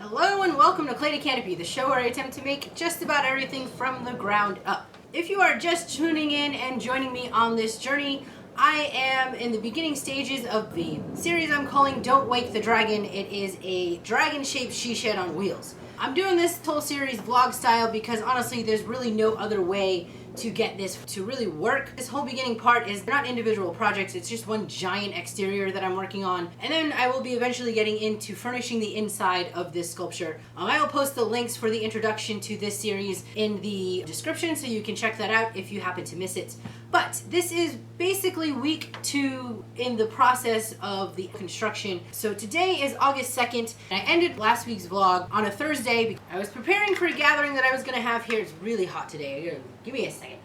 Hello and welcome to Canopy, the show where I attempt to make just about everything from the ground up. If you are just tuning in and joining me on this journey, I am in the beginning stages of the series I'm calling Don't Wake the Dragon. It is a dragon-shaped she shed on wheels. I'm doing this whole series vlog style because honestly there's really no other way to get this to really work. This whole beginning part is not individual projects, it's just one giant exterior that I'm working on, and then I will be eventually getting into furnishing the inside of this sculpture. I will post the links for the introduction to this series in the description so you can check that out if you happen to miss it. But this is basically week 2 in the process of the construction. So today is August 2nd, and I ended last week's vlog on a Thursday. I was preparing for a gathering that I was going to have here. It's really hot today. Give me a second.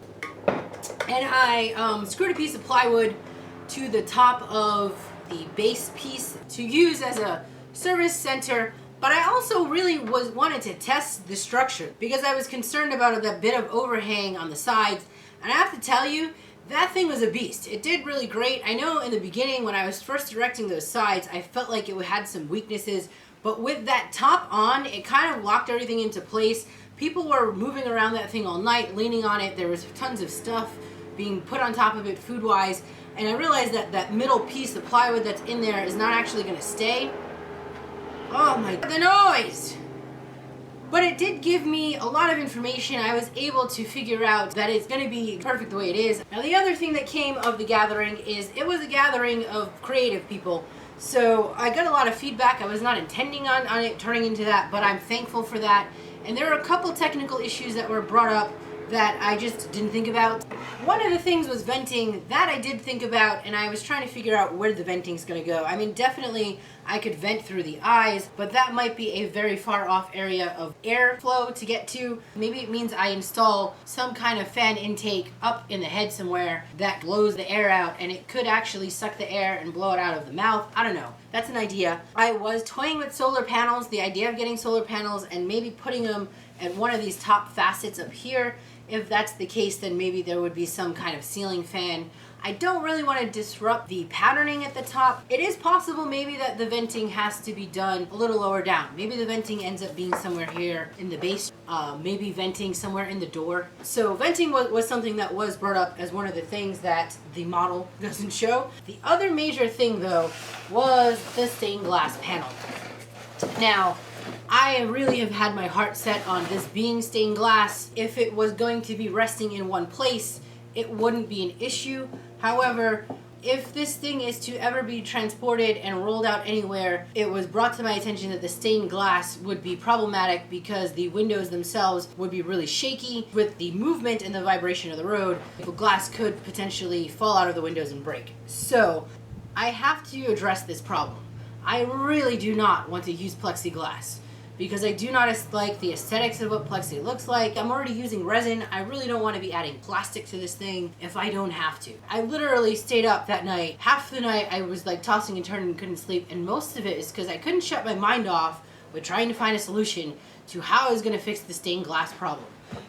And I screwed a piece of plywood to the top of the base piece to use as a service center. But I also really wanted to test the structure because I was concerned about that bit of overhang on the sides. And I have to tell you, that thing was a beast. It did really great. I know in the beginning when I was first erecting those sides, I felt like it had some weaknesses. But with that top on, it kind of locked everything into place. People were moving around that thing all night, leaning on it. There was tons of stuff being put on top of it food-wise. And I realized that that middle piece of plywood that's in there is not actually going to stay. Oh my God, the noise! But it did give me a lot of information. I was able to figure out that it's going to be perfect the way it is. Now the other thing that came of the gathering is it was a gathering of creative people. So I got a lot of feedback. I was not intending on it turning into that, but I'm thankful for that. And there are a couple technical issues that were brought up that I just didn't think about. One of the things was venting. That I did think about, and I was trying to figure out where the venting's going to go. I mean, definitely I could vent through the eyes, but that might be a very far off area of airflow to get to. Maybe it means I install some kind of fan intake up in the head somewhere that blows the air out, and it could actually suck the air and blow it out of the mouth. I don't know. That's an idea. I was toying with solar panels, the idea of getting solar panels and maybe putting them at one of these top facets up here. If that's the case, then maybe there would be some kind of ceiling fan. I don't really want to disrupt the patterning at the top. It is possible maybe that the venting has to be done a little lower down. Maybe the venting ends up being somewhere here in the base, maybe venting somewhere in the door. So venting was something that was brought up as one of the things that the model doesn't show. The other major thing though was the stained glass panel. Now, I really have had my heart set on this being stained glass. If it was going to be resting in one place, it wouldn't be an issue. However, if this thing is to ever be transported and rolled out anywhere, it was brought to my attention that the stained glass would be problematic because the windows themselves would be really shaky with the movement and the vibration of the road. The glass could potentially fall out of the windows and break. So I have to address this problem. I really do not want to use plexiglass because I do not like the aesthetics of what plexi looks like. I'm already using resin. I really don't want to be adding plastic to this thing if I don't have to. I literally stayed up that night. Half the night I was like tossing and turning and couldn't sleep, and most of it is because I couldn't shut my mind off with trying to find a solution to how I was going to fix the stained glass problem.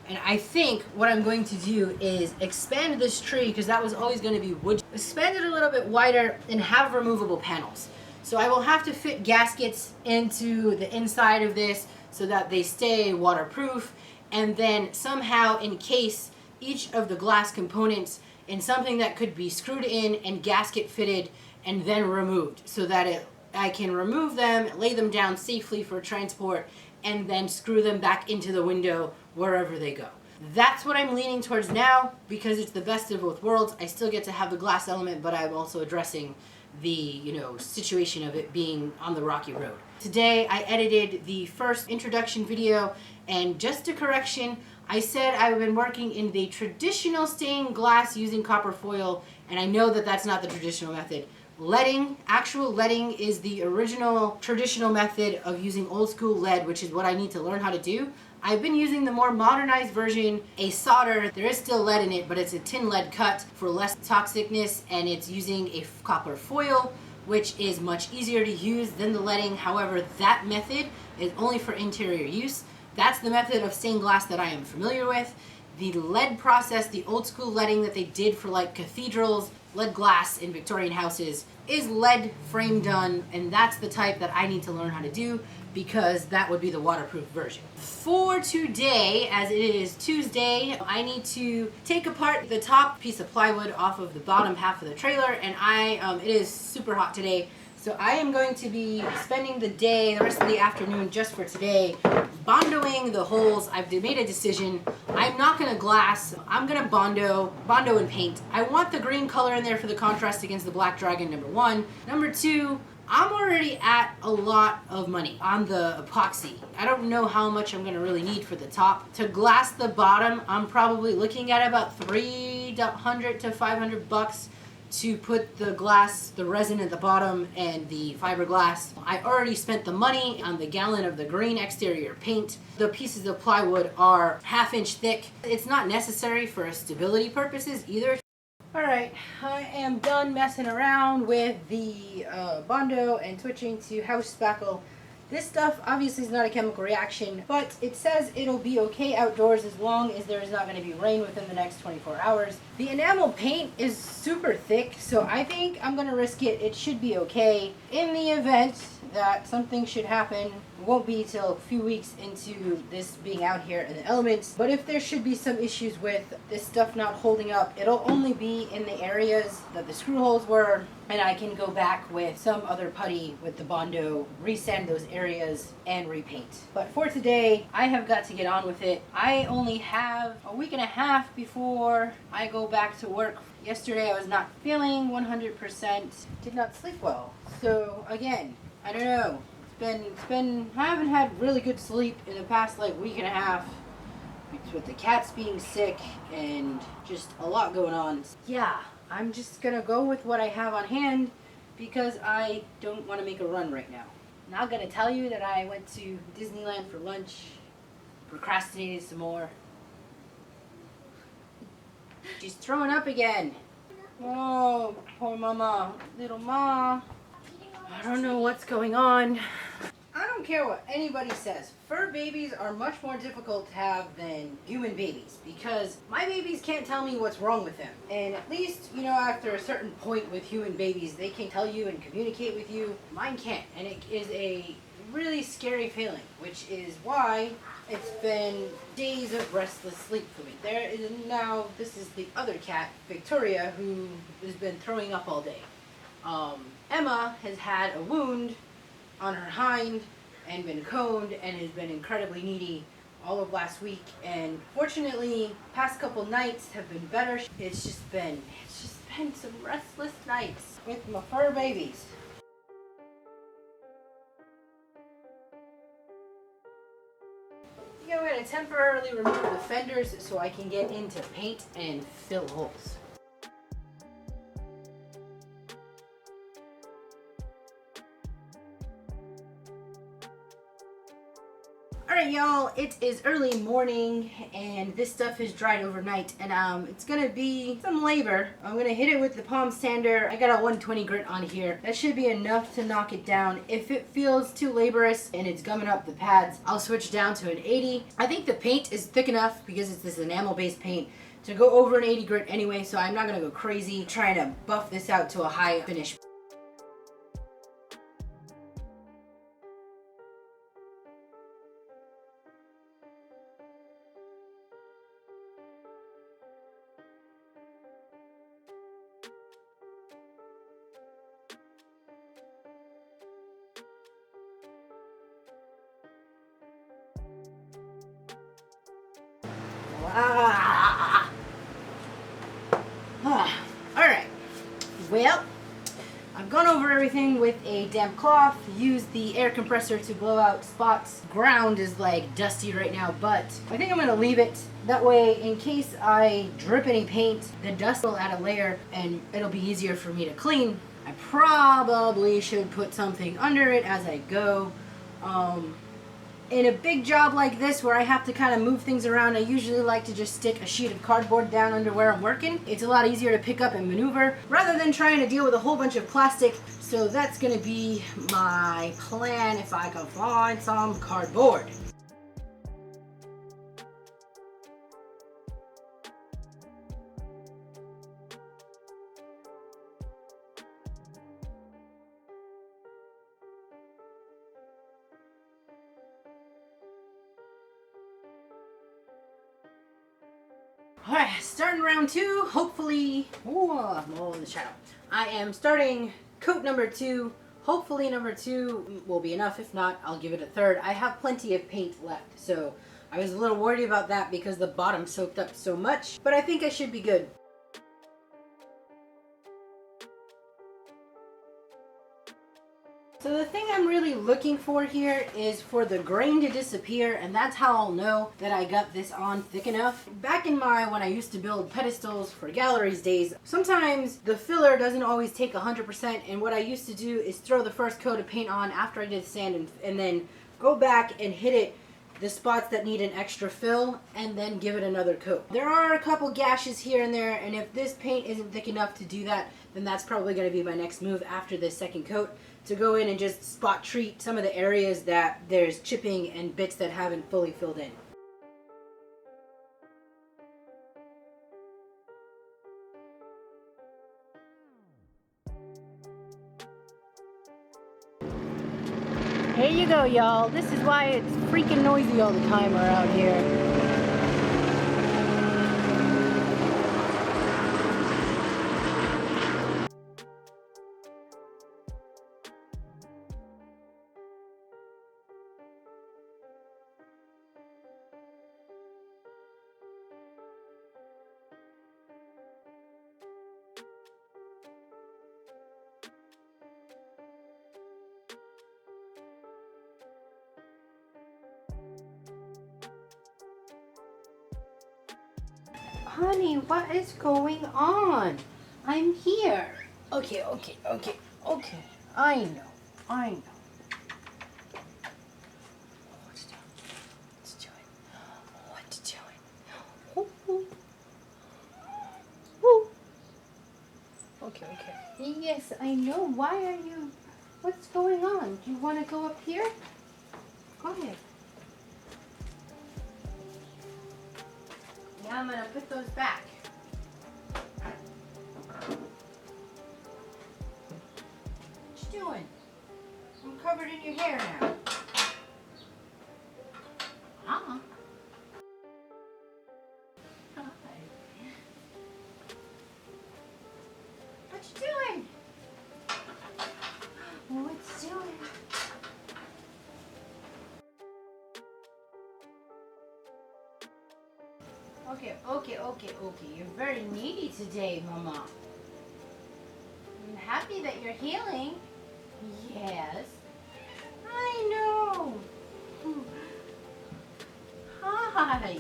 And I think what I'm going to do is expand this tree, because that was always going to be wood, expand it a little bit wider and have removable panels. So I will have to fit gaskets into the inside of this so that they stay waterproof, and then somehow encase each of the glass components in something that could be screwed in and gasket fitted and then removed so that I can remove them, lay them down safely for transport, and then screw them back into the window wherever they go. That's what I'm leaning towards now because it's the best of both worlds. I still get to have the glass element, but I'm also addressing the situation of it being on the rocky road. Today I edited the first introduction video, and just a correction, I said I've been working in the traditional stained glass using copper foil, and I know that that's not the traditional method. Leading, actual leading, is the original traditional method of using old school lead, which is what I need to learn how to do. I've been using the more modernized version, a solder. There is still lead in it, but it's a tin lead cut for less toxicness, and it's using a copper foil, which is much easier to use than the leading. However, that method is only for interior use. That's the method of stained glass that I am familiar with. The lead process, the old school leading that they did for like cathedrals, lead glass in Victorian houses, is lead frame done, and that's the type that I need to learn how to do because that would be the waterproof version. For today, as it is Tuesday, I need to take apart the top piece of plywood off of the bottom half of the trailer, and it is super hot today. So I am going to be spending the rest of the afternoon just for today, bondoing the holes. I've made a decision. I'm not gonna glass. I'm gonna bondo and paint. I want the green color in there for the contrast against the black dragon, number one. Number two, I'm already at a lot of money on the epoxy. I don't know how much I'm gonna really need for the top. To glass the bottom, I'm probably looking at about $300 to $500 to put the glass, the resin at the bottom and the fiberglass. I already spent the money on the gallon of the green exterior paint. The pieces of plywood are 1/2 inch thick. It's not necessary for stability purposes either. Alright, I am done messing around with the Bondo and switching to house spackle. This stuff obviously is not a chemical reaction, but it says it'll be okay outdoors as long as there is not going to be rain within the next 24 hours. The enamel paint is super thick, so I think I'm going to risk it. It should be okay. In the event that something should happen, it won't be till a few weeks into this being out here in the elements, but if there should be some issues with this stuff not holding up, it'll only be in the areas that the screw holes were, and I can go back with some other putty with the Bondo, resand those areas, and repaint. But for today, I have got to get on with it. I only have a week and a half before I go back to work. Yesterday I was not feeling 100%, did not sleep well. So again, I don't know. I haven't had really good sleep in the past week and a half with the cats being sick and just a lot going on. Yeah, I'm just gonna go with what I have on hand because I don't want to make a run right now. I'm not gonna tell you that I went to Disneyland for lunch, procrastinated some more. She's throwing up again. Oh, poor mama, little ma. I don't know what's going on. I don't care what anybody says. Fur babies are much more difficult to have than human babies because my babies can't tell me what's wrong with them. And at least, after a certain point with human babies, they can tell you and communicate with you. Mine can't. And it is a really scary feeling, which is why it's been days of restless sleep for me. This is the other cat, Victoria, who has been throwing up all day. Emma has had a wound on her hind and been coned and has been incredibly needy all of last week, and fortunately past couple nights have been better. It's just been some restless nights with my fur babies. I'm going to temporarily remove the fenders so I can get into paint and fill holes. Alright y'all, it is early morning and this stuff is dried overnight, and it's gonna be some labor. I'm gonna hit it with the palm sander. I got a 120 grit on here. That should be enough to knock it down. If it feels too laborious and it's gumming up the pads, I'll switch down to an 80. I think the paint is thick enough because it's this enamel based paint to go over an 80 grit anyway, so I'm not gonna go crazy trying to buff this out to a high finish. Alright, well, I've gone over everything with a damp cloth, used the air compressor to blow out spots. Ground is dusty right now, but I think I'm going to leave it. That way, in case I drip any paint, the dust will add a layer and it'll be easier for me to clean. I probably should put something under it as I go. In a big job like this where I have to kind of move things around, I usually like to just stick a sheet of cardboard down under where I'm working. It's a lot easier to pick up and maneuver rather than trying to deal with a whole bunch of plastic. So that's going to be my plan if I can find some cardboard. Alright, starting round 2, hopefully, I'm all in the shadow. I am starting coat number 2. Hopefully number 2 will be enough. If not, I'll give it a third. I have plenty of paint left, so I was a little worried about that because the bottom soaked up so much, but I think I should be good. So the thing I'm really looking for here is for the grain to disappear, and that's how I'll know that I got this on thick enough. Back in when I used to build pedestals for galleries days, sometimes the filler doesn't always take 100%, and what I used to do is throw the first coat of paint on after I did sand and then go back and hit it the spots that need an extra fill and then give it another coat. There are a couple gashes here and there, and if this paint isn't thick enough to do that, then that's probably going to be my next move after this second coat, to go in and just spot treat some of the areas that there's chipping and bits that haven't fully filled in. Here you go, y'all. This is why it's freaking noisy all the time around here. Honey, what is going on? I'm here. Okay. I know. What's doing? Okay. Yes, I know. Why are you? What's going on? Do you want to go up here? Go ahead. Now I'm going to put those back. What you doing? I'm covered in your hair now. Hi. What you doing? What's doing? Okay. You're very needy today, Mama. I'm happy that you're healing. Yes. I know. Hi.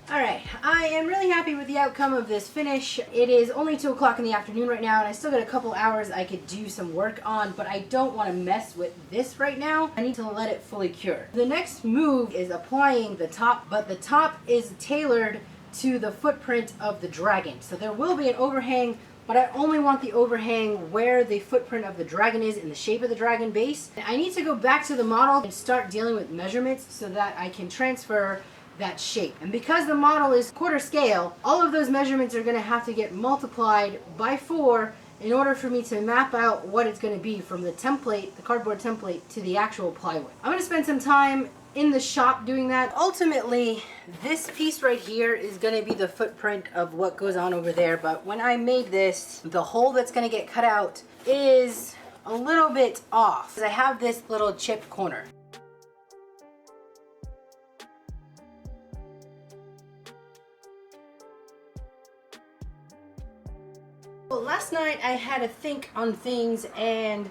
Alright, I am really happy with the outcome of this finish. It is only 2 o'clock in the afternoon right now, and I still got a couple hours I could do some work on, but I don't want to mess with this right now. I need to let it fully cure. The next move is applying the top, but the top is tailored to the footprint of the dragon. So there will be an overhang, but I only want the overhang where the footprint of the dragon is in the shape of the dragon base. I need to go back to the model and start dealing with measurements so that I can transfer that shape. And because the model is quarter scale, all of those measurements are going to have to get multiplied by 4 in order for me to map out what it's going to be from the template, the cardboard template, to the actual plywood. I'm going to spend some time in the shop doing that. Ultimately, this piece right here is going to be the footprint of what goes on over there, but when I made this, the hole that's going to get cut out is a little bit off. I have this little chipped corner. Well, last night I had to think on things, and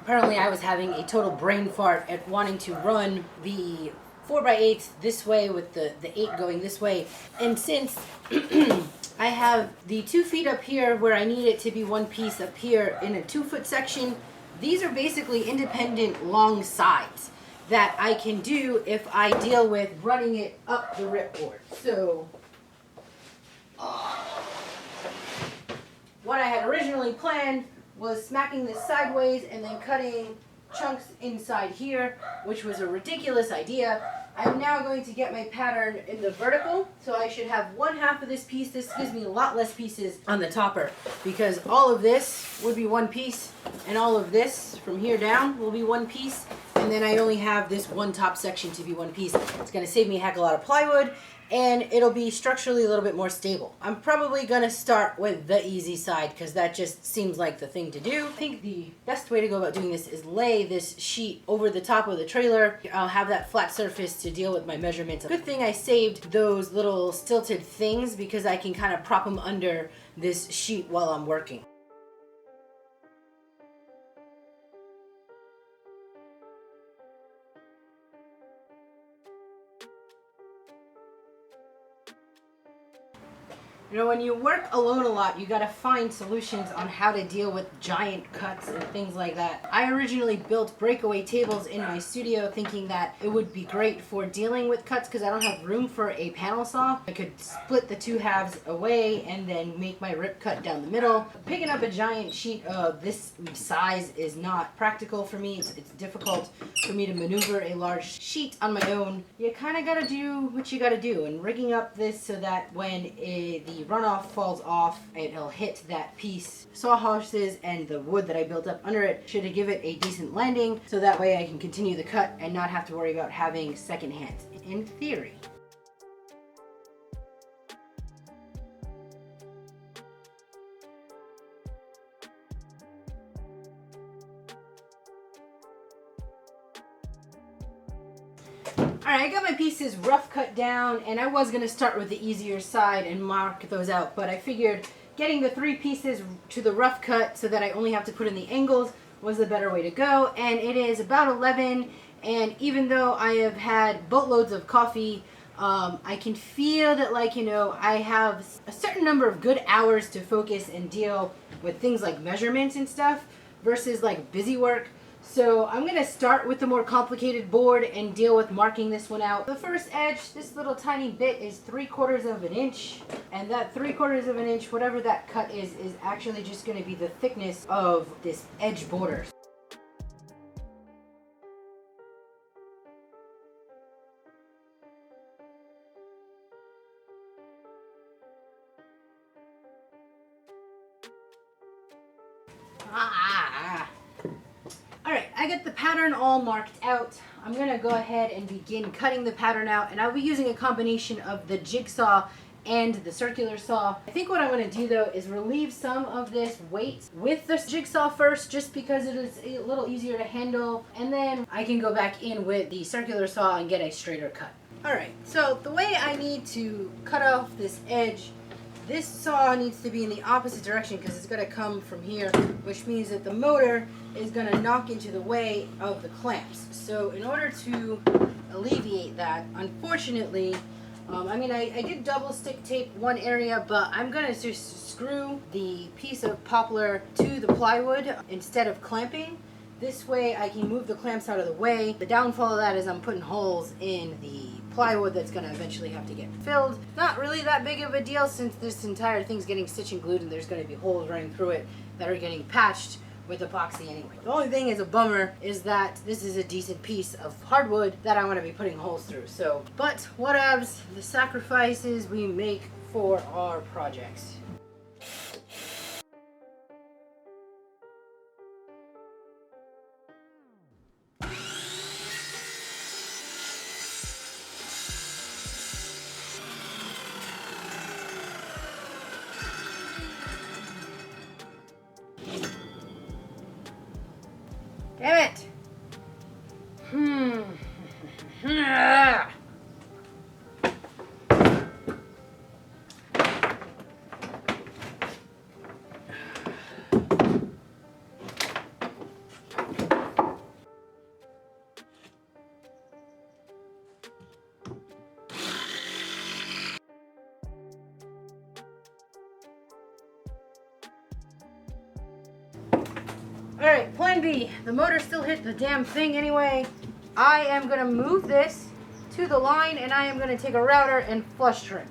apparently I was having a total brain fart at wanting to run the 4x8 this way with the 8 going this way. And since I have the 2 feet up here where I need it to be one piece up here in a 2-foot section, these are basically independent long sides that I can do if I deal with running it up the ripboard. So what I had originally planned was smacking this sideways and then cutting chunks inside here, which was a ridiculous idea. I'm now going to get my pattern in the vertical, so I should have 1/2 of this piece. This gives me a lot less pieces on the topper, because all of this would be one piece, and all of this from here down will be one piece, and then I only have this one top section to be one piece. It's gonna save me a heck of a lot of plywood, and it'll be structurally a little bit more stable. I'm probably gonna start with the easy side because that just seems like the thing to do. I think the best way to go about doing this is lay this sheet over the top of the trailer. I'll have that flat surface to deal with my measurements. Good thing I saved those little stilted things because I can kind of prop them under this sheet while I'm working. You know, when you work alone a lot, you gotta find solutions on how to deal with giant cuts and things like that. I originally built breakaway tables in my studio thinking that it would be great for dealing with cuts because I don't have room for a panel saw. I could split the two halves away and then make my rip cut down the middle. Picking up a giant sheet of this size is not practical for me. It's difficult for me to maneuver a large sheet on my own. You kind of gotta do what you gotta do, and rigging up this so that when the runoff falls off, it'll hit that piece. Saw horses and the wood that I built up under it should give it a decent landing, so that way I can continue the cut and not have to worry about having second hands, in theory. Alright, I got my pieces rough cut down, and I was going to start with the easier side and mark those out, but I figured getting the 3 pieces to the rough cut so that I only have to put in the angles was the better way to go. And it is about 11, and even though I have had boatloads of coffee, I can feel that, like, you know, I have a certain number of good hours to focus and deal with things like measurements and stuff versus like busy work. So I'm going to start with the more complicated board and deal with marking this one out. The first edge, this little tiny bit, is 3/4 of an inch. And that 3/4 of an inch, whatever that cut is actually just going to be the thickness of this edge border. Alright, I got the pattern all marked out. I'm going to go ahead and begin cutting the pattern out, and I'll be using a combination of the jigsaw and the circular saw. I think what I'm going to do though is relieve some of this weight with the jigsaw first, just because it is a little easier to handle, and then I can go back in with the circular saw and get a straighter cut. Alright, so the way I need to cut off this edge, this saw needs to be in the opposite direction because it's going to come from here, which means that the motor is going to knock into the way of the clamps. So in order to alleviate that, unfortunately, I did double stick tape one area, but I'm going to just screw the piece of poplar to the plywood instead of clamping. This way I can move the clamps out of the way. The downfall of that is I'm putting holes in the plywood that's going to eventually have to get filled. Not really that big of a deal since this entire thing's getting stitch and glued and there's going to be holes running through it that are getting patched with epoxy anyway. The only thing is a bummer is that this is a decent piece of hardwood that I'm going to be putting holes through. So, but whatevs, the sacrifices we make for our projects. Damn it! Alright, plan B. The motor still hit the damn thing anyway. I am going to move this to the line, and I am going to take a router and flush trim.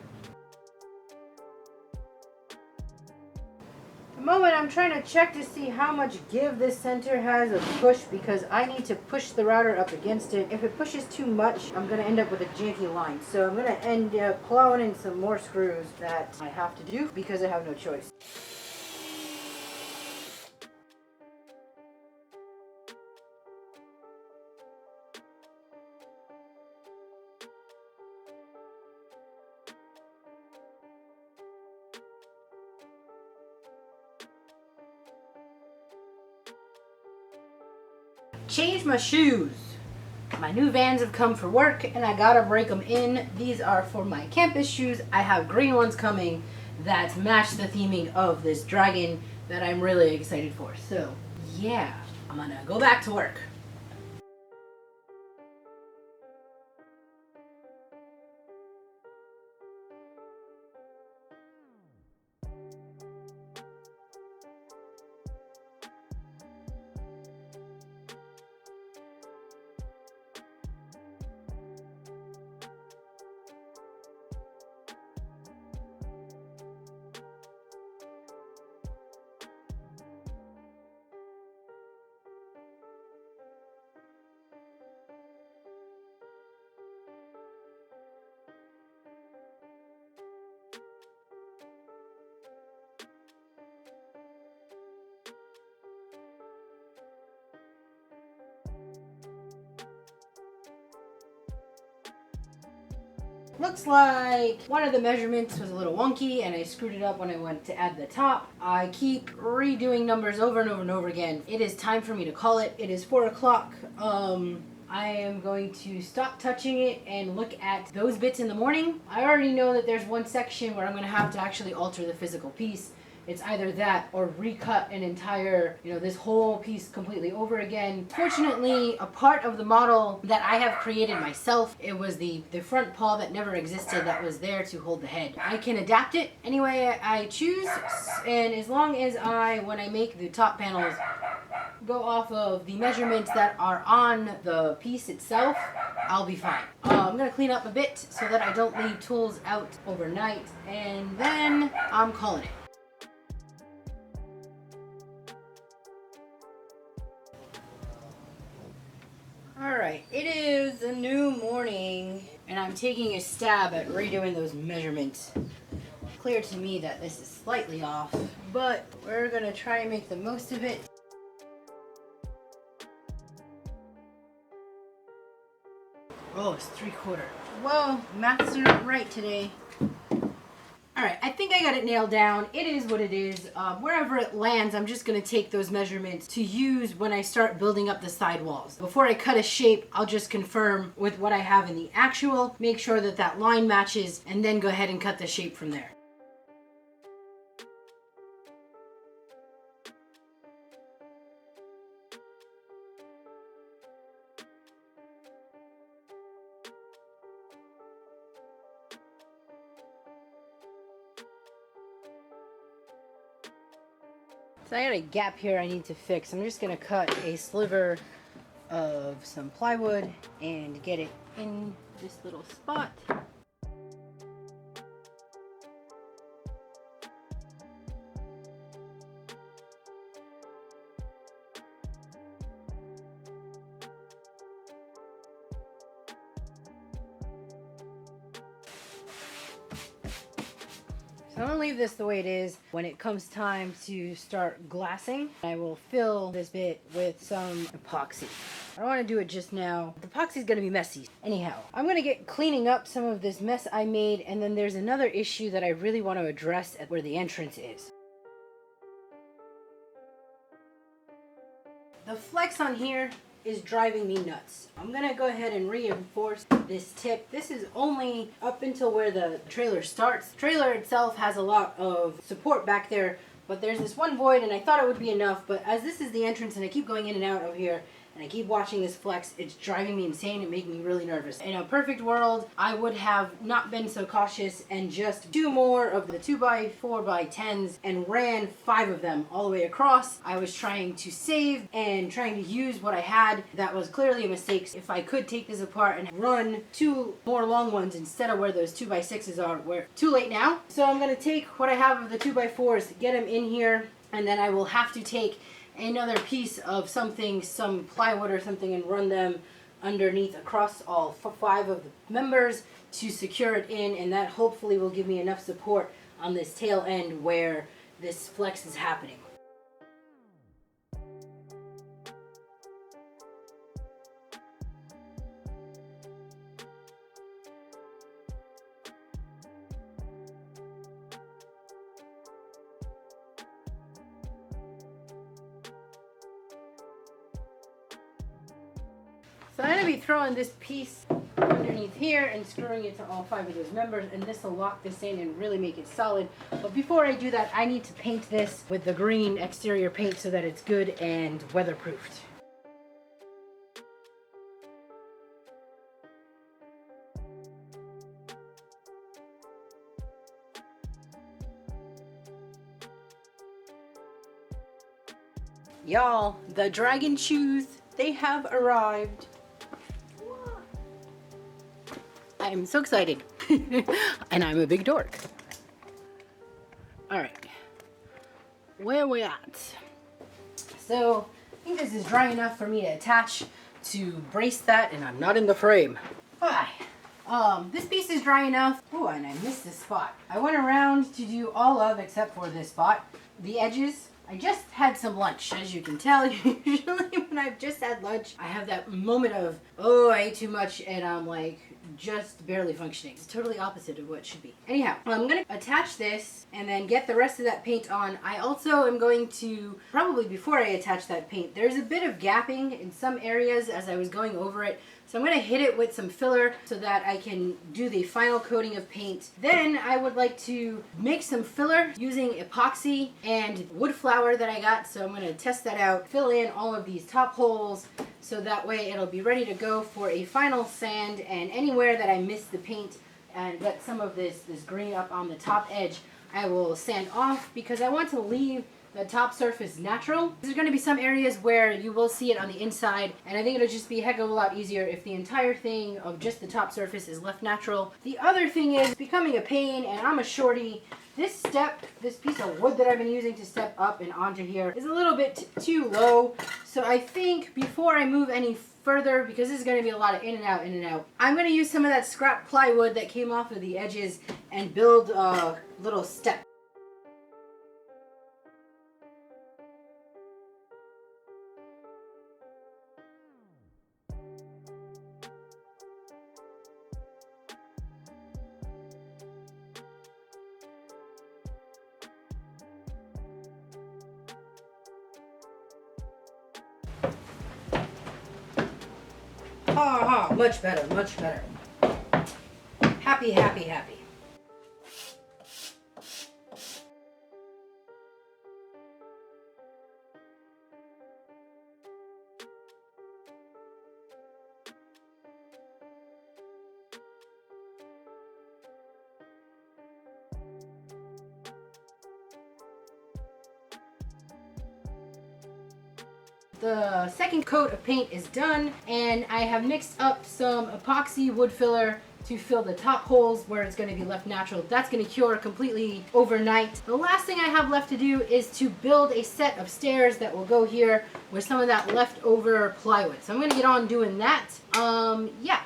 At the moment I'm trying to check to see how much give this center has of push, because I need to push the router up against it. If it pushes too much, I'm going to end up with a janky line. So I'm going to end up plowing in some more screws that I have to do because I have no choice. Change my shoes. My new Vans have come for work and I gotta break them in. These are for my campus shoes. I have green ones coming that match the theming of this dragon that I'm really excited for. So yeah, I'm gonna go back to work. Looks like one of the measurements was a little wonky and I screwed it up when I went to add the top. I keep redoing numbers over and over and over again. It is time for me to call it. It is 4 o'clock. I am going to stop touching it and look at those bits in the morning. I already know that there's one section where I'm going to have to actually alter the physical piece. It's either that or recut an entire, this whole piece completely over again. Fortunately, a part of the model that I have created myself, it was the front paw that never existed that was there to hold the head. I can adapt it any way I choose, and as long as when I make the top panels, go off of the measurements that are on the piece itself, I'll be fine. I'm going to clean up a bit so that I don't leave tools out overnight, and then I'm calling it. Alright, it is a new morning and I'm taking a stab at redoing those measurements. Clear to me that this is slightly off, but we're gonna try and make the most of it. Oh, it's 3/4. Whoa, maths are not right today. Alright, I think I got it nailed down. It is what it is. Wherever it lands, I'm just going to take those measurements to use when I start building up the side walls. Before I cut a shape, I'll just confirm with what I have in the actual, make sure that that line matches, and then go ahead and cut the shape from there. So I got a gap here I need to fix. I'm just going to cut a sliver of some plywood and get it in this little spot. So I'm going to leave this the way it is. When it comes time to start glassing, I will fill this bit with some epoxy. I don't want to do it just now. The epoxy is going to be messy. Anyhow, I'm going to get cleaning up some of this mess I made, and then there's another issue that I really want to address at where the entrance is. The flex on here is driving me nuts. I'm gonna go ahead and reinforce this tip. This is only up until where the trailer starts. The trailer itself has a lot of support back there, but there's this one void and I thought it would be enough, but as this is the entrance and I keep going in and out of here and I keep watching this flex, it's driving me insane and making me really nervous. In a perfect world, I would have not been so cautious and just do more of the 2x4x10s and ran 5 of them all the way across. I was trying to save and trying to use what I had. That was clearly a mistake. If I could take this apart and run 2 more long ones instead of where those 2x6s are, we're too late now. So I'm going to take what I have of the 2x4s, get them in here, and then I will have to take another piece of something, some plywood or something, and run them underneath across all 5 of the members to secure it in, and that hopefully will give me enough support on this tail end where this flex is happening. So I'm going to be throwing this piece underneath here and screwing it to all 5 of those members, and this will lock this in and really make it solid. But before I do that, I need to paint this with the green exterior paint so that it's good and weatherproofed. Y'all, the dragon shoes, they have arrived. I'm so excited. And I'm a big dork. Alright. Where we at? So, I think this is dry enough for me to attach to brace that, and I'm not in the frame. Hi. This piece is dry enough. Oh, and I missed this spot. I went around to do all of, except for this spot, the edges. I just had some lunch, as you can tell. Usually when I've just had lunch, I have that moment of, oh, I ate too much, and I'm like, just barely functioning. It's totally opposite of what it should be. Anyhow, I'm going to attach this and then get the rest of that paint on. I also am going to, probably before I attach that paint, there's a bit of gapping in some areas as I was going over it. So I'm going to hit it with some filler so that I can do the final coating of paint. Then I would like to make some filler using epoxy and wood flour that I got. So I'm going to test that out, fill in all of these top holes so that way it'll be ready to go for a final sand, and anywhere that I miss the paint and get some of this green up on the top edge, I will sand off because I want to leave the top surface natural. There's going to be some areas where you will see it on the inside, and I think it'll just be a heck of a lot easier if the entire thing of just the top surface is left natural. The other thing is becoming a pain, and I'm a shorty. This step, this piece of wood that I've been using to step up and onto here is a little bit too low. So I think before I move any further, because this is going to be a lot of in and out, I'm going to use some of that scrap plywood that came off of the edges and build a little step. Ha, much better, much better. Happy, happy, happy. The second coat of paint is done, and I have mixed up some epoxy wood filler to fill the top holes where it's going to be left natural. That's going to cure completely overnight. The last thing I have left to do is to build a set of stairs that will go here with some of that leftover plywood. So I'm going to get on doing that. Yeah.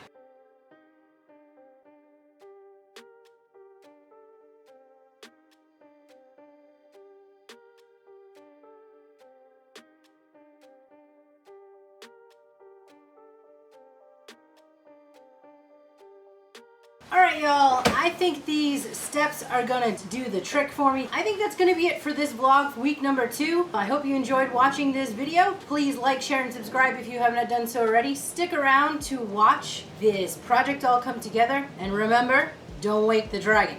Alright y'all, I think these steps are gonna do the trick for me. I think that's gonna be it for this vlog for week number 2. I hope you enjoyed watching this video. Please like, share, and subscribe if you have not done so already. Stick around to watch this project all come together. And remember, don't wake the dragon.